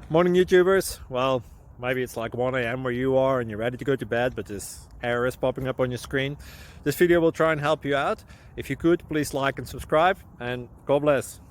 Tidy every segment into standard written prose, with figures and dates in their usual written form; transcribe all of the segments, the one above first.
Morning, YouTubers. Well, maybe it's like 1 a.m. where you are and you're ready to go to bed, but this error is popping up on your screen. This video will try and help you out. If you could, please like and subscribe, and God bless.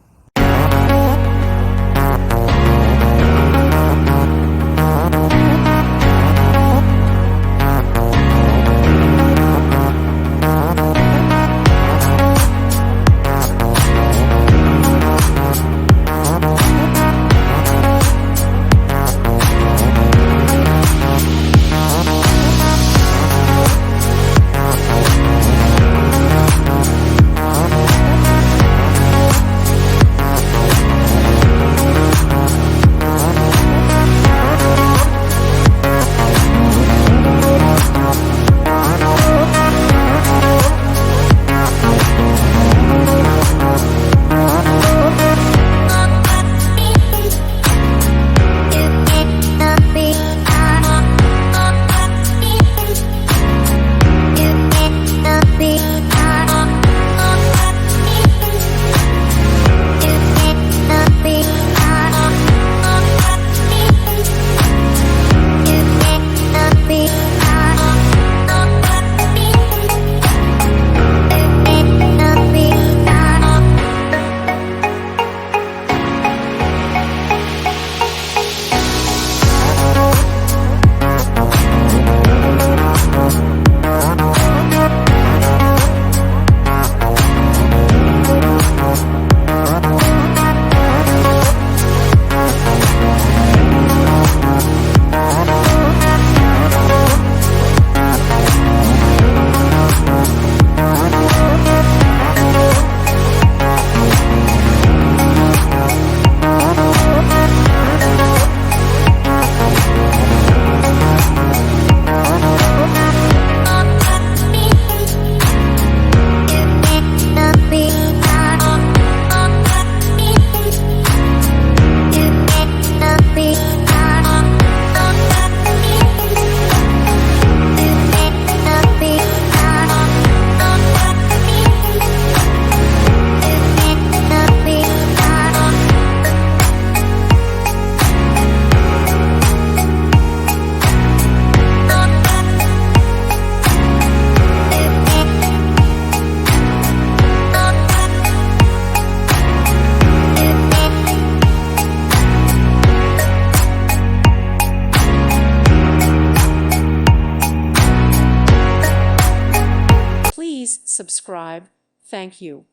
Please subscribe. Thank you.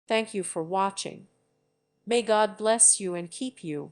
Thank you for watching. May God bless you and keep you.